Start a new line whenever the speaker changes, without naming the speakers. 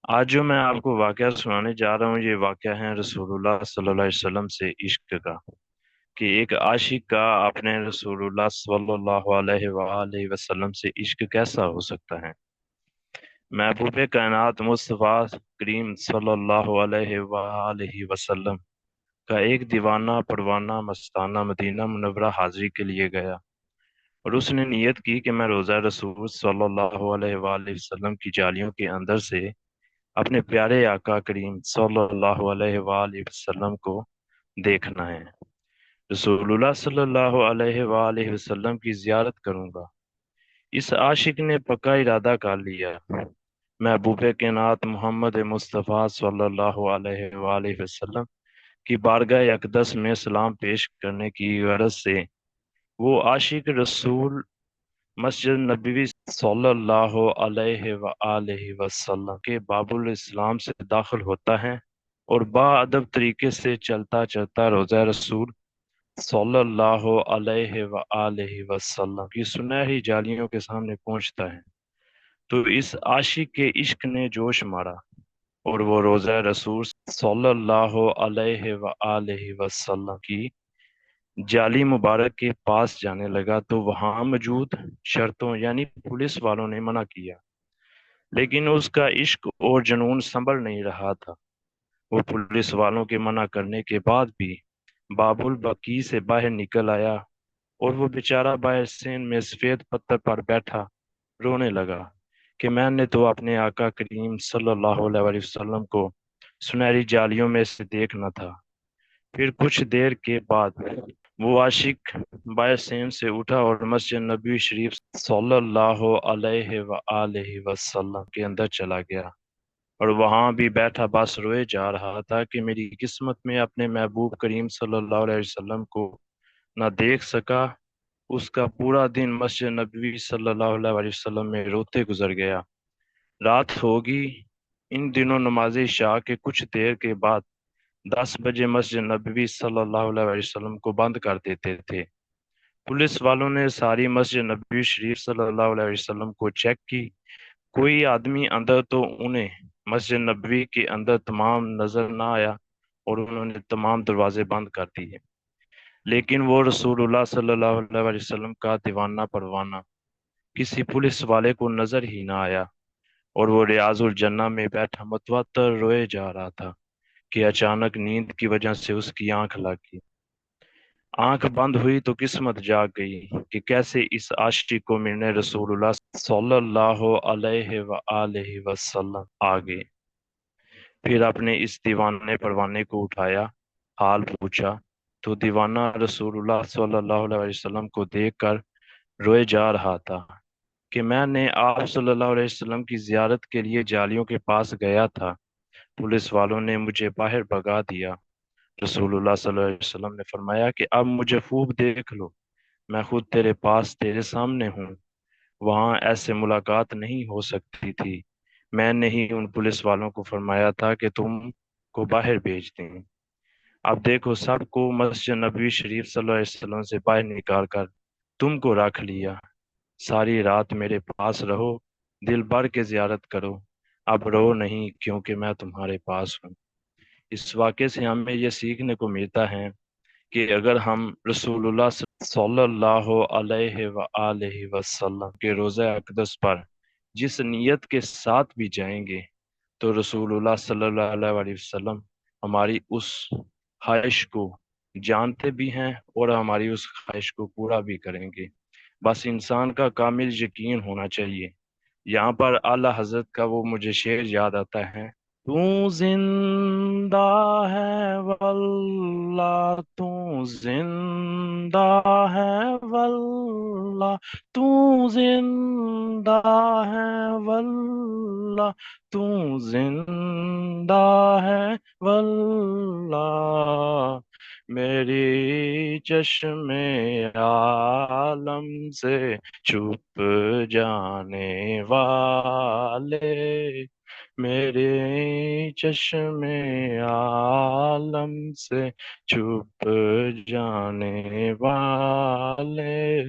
آج جو میں آپ کو واقعہ سنانے جا رہا ہوں، یہ واقعہ ہے رسول اللہ صلی اللہ علیہ وسلم سے عشق کا، کہ ایک عاشق کا اپنے رسول اللہ صلی اللہ علیہ وآلہ وسلم سے عشق کیسا ہو سکتا ہے۔ محبوب کائنات مصطفیٰ کریم صلی اللہ علیہ وآلہ وسلم کا ایک دیوانہ پروانہ مستانہ مدینہ منورہ حاضری کے لیے گیا، اور اس نے نیت کی کہ میں روزہ رسول صلی اللہ علیہ وآلہ وسلم کی جالیوں کے اندر سے اپنے پیارے آقا کریم صلی اللہ علیہ وآلہ وسلم کو دیکھنا ہے۔ رسول اللہ صلی اللہ علیہ وآلہ وسلم کی زیارت کروں گا۔ اس عاشق نے پکا ارادہ کر لیا۔ محبوب کائنات محمد مصطفیٰ صلی اللہ علیہ وآلہ وسلم کی بارگاہ اقدس میں سلام پیش کرنے کی غرض سے وہ عاشق رسول مسجد نبوی صلی اللہ علیہ وآلہ وسلم کے باب الاسلام سے داخل ہوتا ہے، اور با ادب طریقے سے چلتا چلتا روضہ رسول صلی اللہ علیہ وآلہ وسلم کی سنہری جالیوں کے سامنے پہنچتا ہے تو اس عاشق کے عشق نے جوش مارا، اور وہ روضہ رسول صلی اللہ علیہ وآلہ وسلم کی جالی مبارک کے پاس جانے لگا تو وہاں موجود شرطوں یعنی پولیس والوں نے منع کیا، لیکن اس کا عشق اور جنون سنبھل نہیں رہا تھا۔ وہ پولیس والوں کے منع کرنے کے بعد بھی باب البکی سے باہر نکل آیا، اور وہ بیچارہ باہر سین میں سفید پتھر پر بیٹھا رونے لگا کہ میں نے تو اپنے آقا کریم صلی اللہ علیہ وآلہ وسلم کو سنہری جالیوں میں سے دیکھنا تھا۔ پھر کچھ دیر کے بعد وہ عاشق باہر سین سے اٹھا اور مسجد نبی شریف صلی اللہ علیہ وآلہ وسلم کے اندر چلا گیا، اور وہاں بھی بیٹھا بس روئے جا رہا تھا کہ میری قسمت میں اپنے محبوب کریم صلی اللہ علیہ وسلم کو نہ دیکھ سکا۔ اس کا پورا دن مسجد نبوی صلی اللہ علیہ وسلم میں روتے گزر گیا۔ رات ہوگی۔ ان دنوں نماز عشاء کے کچھ دیر کے بعد 10 بجے مسجد نبوی صلی اللہ علیہ وسلم کو بند کر دیتے تھے۔ پولیس والوں نے ساری مسجد نبوی شریف صلی اللہ علیہ وسلم کو چیک کی، کوئی آدمی اندر تو انہیں مسجد نبوی کے اندر تمام نظر نہ آیا، اور انہوں نے تمام دروازے بند کر دیے، لیکن وہ رسول اللہ صلی اللہ علیہ وسلم کا دیوانہ پروانہ کسی پولیس والے کو نظر ہی نہ آیا، اور وہ ریاض الجنہ میں بیٹھا متواتر روئے جا رہا تھا کہ اچانک نیند کی وجہ سے اس کی آنکھ لگ گئی۔ آنکھ بند ہوئی تو قسمت جاگ گئی کہ کیسے اس عاشق کو ملنے رسول اللہ صلی اللہ علیہ وآلہ وسلم آگے۔ پھر اپنے اس دیوانے پروانے کو اٹھایا، حال پوچھا، تو دیوانہ رسول اللہ صلی اللہ علیہ وسلم کو دیکھ کر روئے جا رہا تھا کہ میں نے آپ صلی اللہ علیہ وسلم کی زیارت کے لیے جالیوں کے پاس گیا تھا، پولیس والوں نے مجھے باہر بھگا دیا۔ رسول اللہ صلی اللہ علیہ وسلم نے فرمایا کہ اب مجھے خوب دیکھ لو، میں خود تیرے پاس تیرے سامنے ہوں۔ وہاں ایسے ملاقات نہیں ہو سکتی تھی۔ میں نے ہی ان پولیس والوں کو فرمایا تھا کہ تم کو باہر بھیج دیں۔ اب دیکھو، سب کو مسجد نبوی شریف صلی اللہ علیہ وسلم سے باہر نکال کر تم کو رکھ لیا۔ ساری رات میرے پاس رہو، دل بھر کے زیارت کرو، اب رو نہیں کیونکہ میں تمہارے پاس ہوں۔ اس واقعے سے ہمیں یہ سیکھنے کو ملتا ہے کہ اگر ہم رسول اللہ صلی اللہ علیہ وآلہ وسلم کے روضہ اقدس پر جس نیت کے ساتھ بھی جائیں گے تو رسول اللہ صلی اللہ علیہ وآلہ وسلم ہماری اس خواہش کو جانتے بھی ہیں، اور ہماری اس خواہش کو پورا بھی کریں گے۔ بس انسان کا کامل یقین ہونا چاہیے۔ یہاں پر اعلیٰ حضرت کا وہ مجھے شعر یاد آتا ہے: تو زندہ ہے واللہ، تو زندہ ہے واللہ، تو زندہ ہے واللہ، تو زندہ ہے واللہ، میری چشم عالم سے چھپ جانے والے، میرے چشم عالم سے چھپ جانے والے۔